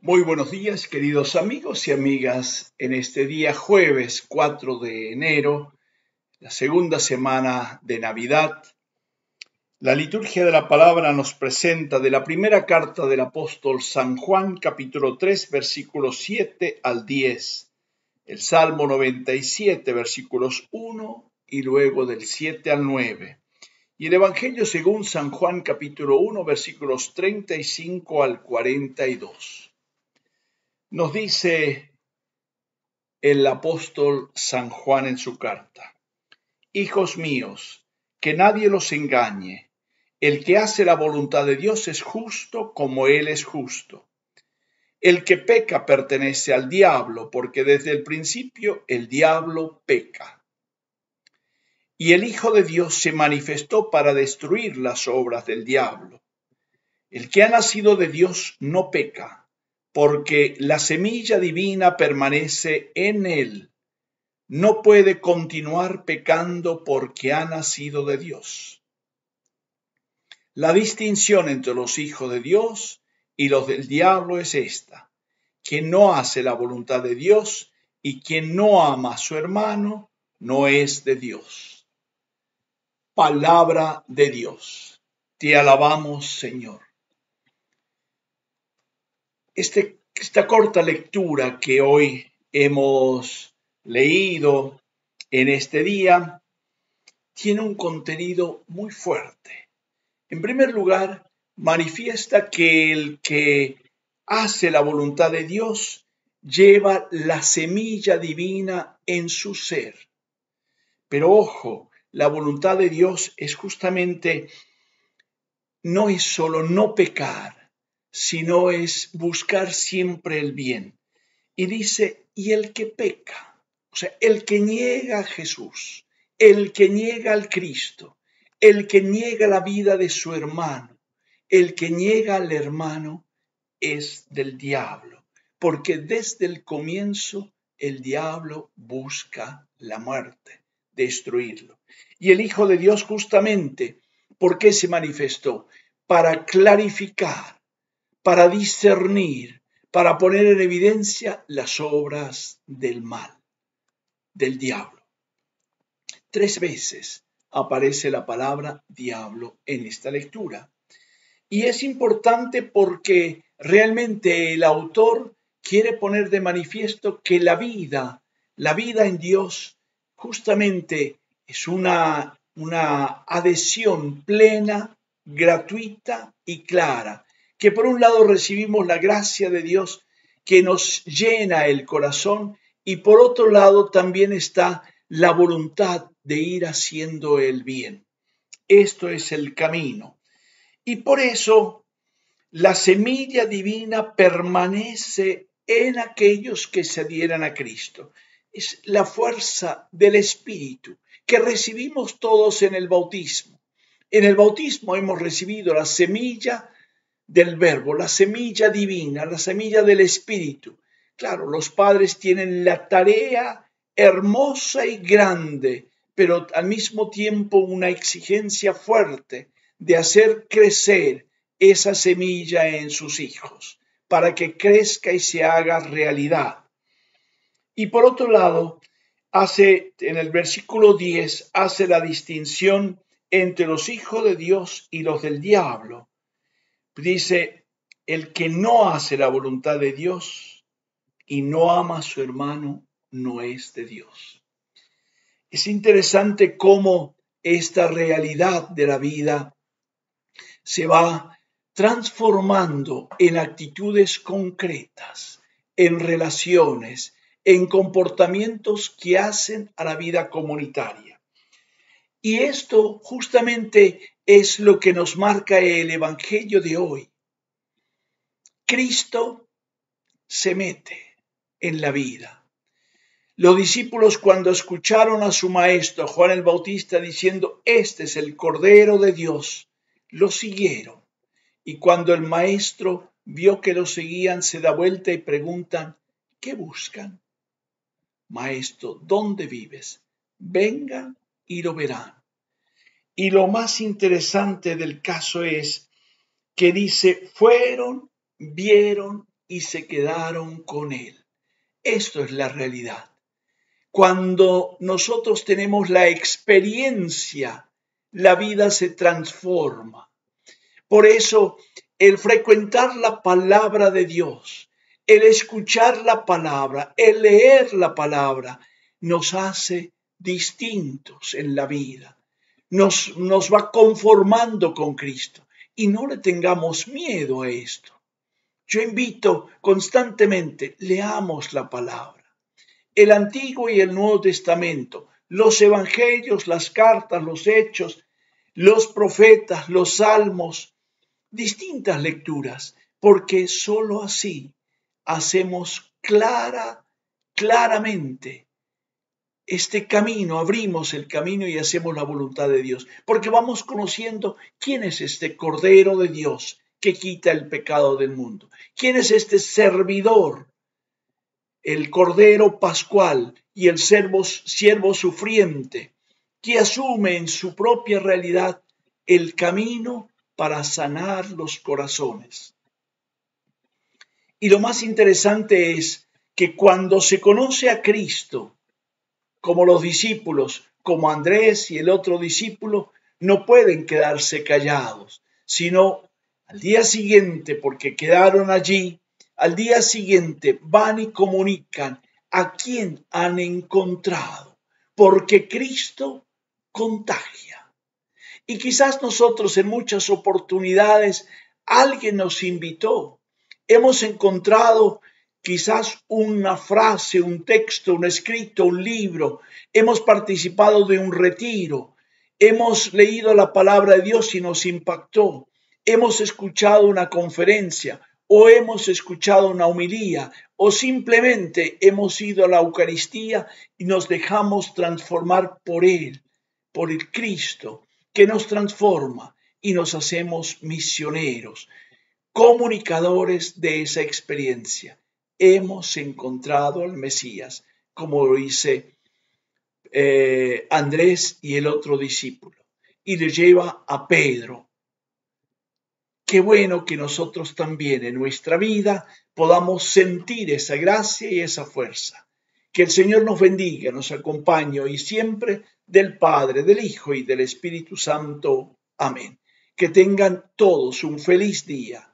Muy buenos días, queridos amigos y amigas. En este día jueves 4 de enero, la segunda semana de Navidad, la liturgia de la palabra nos presenta de la primera carta del apóstol San Juan, capítulo 3, versículos 7 al 10, el Salmo 97, versículos 1 y luego del 7 al 9, y el Evangelio según San Juan, capítulo 1, versículos 35 al 42. Nos dice el apóstol San Juan en su carta: Hijos míos, que nadie los engañe. El que hace la voluntad de Dios es justo como Él es justo. El que peca pertenece al diablo, porque desde el principio el diablo peca. Y el Hijo de Dios se manifestó para destruir las obras del diablo. El que ha nacido de Dios no peca, porque la semilla divina permanece en él. No puede continuar pecando porque ha nacido de Dios. La distinción entre los hijos de Dios y los del diablo es esta: quien no hace la voluntad de Dios y quien no ama a su hermano no es de Dios. Palabra de Dios. Te alabamos, Señor. Esta corta lectura que hoy hemos leído en este día tiene un contenido muy fuerte. En primer lugar, manifiesta que el que hace la voluntad de Dios lleva la semilla divina en su ser. Pero ojo, la voluntad de Dios es justamente, no es solo no pecar, sino es buscar siempre el bien. Y dice, y el que peca, o sea, el que niega a Jesús, el que niega al Cristo, el que niega la vida de su hermano, el que niega al hermano es del diablo, porque desde el comienzo el diablo busca la muerte, destruirlo. Y el Hijo de Dios justamente, ¿por qué se manifestó? Para clarificar, para discernir, para poner en evidencia las obras del mal, del diablo. 3 veces aparece la palabra diablo en esta lectura. Y es importante porque realmente el autor quiere poner de manifiesto que la vida en Dios justamente es una adhesión plena, gratuita y clara, que por un lado recibimos la gracia de Dios que nos llena el corazón y por otro lado también está la voluntad de ir haciendo el bien. Esto es el camino. Y por eso la semilla divina permanece en aquellos que se adhieran a Cristo. Es la fuerza del Espíritu que recibimos todos en el bautismo. En el bautismo hemos recibido la semilla del Verbo, la semilla divina, la semilla del Espíritu. Claro, los padres tienen la tarea hermosa y grande, pero al mismo tiempo una exigencia fuerte de hacer crecer esa semilla en sus hijos, para que crezca y se haga realidad. Y por otro lado, en el versículo 10, hace la distinción entre los hijos de Dios y los del diablo. Dice, el que no hace la voluntad de Dios y no ama a su hermano, no es de Dios. Es interesante cómo esta realidad de la vida se va transformando en actitudes concretas, en relaciones, en comportamientos que hacen a la vida comunitaria. Y esto justamente es lo que nos marca el Evangelio de hoy. Cristo se mete en la vida. Los discípulos, cuando escucharon a su maestro Juan el Bautista diciendo, este es el Cordero de Dios, lo siguieron. Y cuando el maestro vio que lo seguían, se da vuelta y preguntan, ¿qué buscan? Maestro, ¿dónde vives? Vengan y lo verán. Y lo más interesante del caso es que dice, fueron, vieron y se quedaron con él. Esto es la realidad. Cuando nosotros tenemos la experiencia, la vida se transforma. Por eso, el frecuentar la palabra de Dios, el escuchar la palabra, el leer la palabra, nos hace distintos en la vida. Nos va conformando con Cristo y no le tengamos miedo a esto. Yo invito constantemente, leamos la palabra. El Antiguo y el Nuevo Testamento, los Evangelios, las cartas, los Hechos, los profetas, los salmos, distintas lecturas, porque sólo así hacemos claramente este camino, abrimos el camino y hacemos la voluntad de Dios, porque vamos conociendo quién es este Cordero de Dios que quita el pecado del mundo, quién es este servidor, el Cordero Pascual y el siervo sufriente, que asume en su propia realidad el camino para sanar los corazones. Y lo más interesante es que cuando se conoce a Cristo, como los discípulos, como Andrés y el otro discípulo, no pueden quedarse callados, sino al día siguiente, porque quedaron allí, al día siguiente van y comunican a quién han encontrado, porque Cristo contagia. Y quizás nosotros en muchas oportunidades alguien nos invitó, hemos encontrado quizás una frase, un texto, un escrito, un libro, hemos participado de un retiro, hemos leído la palabra de Dios y nos impactó, hemos escuchado una conferencia o hemos escuchado una homilía o simplemente hemos ido a la Eucaristía y nos dejamos transformar por Él, por el Cristo, que nos transforma y nos hacemos misioneros, comunicadores de esa experiencia. Hemos encontrado al Mesías, como lo dice Andrés y el otro discípulo, y le lleva a Pedro. Qué bueno que nosotros también en nuestra vida podamos sentir esa gracia y esa fuerza. Que el Señor nos bendiga, nos acompañe y siempre del Padre, del Hijo y del Espíritu Santo. Amén. Que tengan todos un feliz día.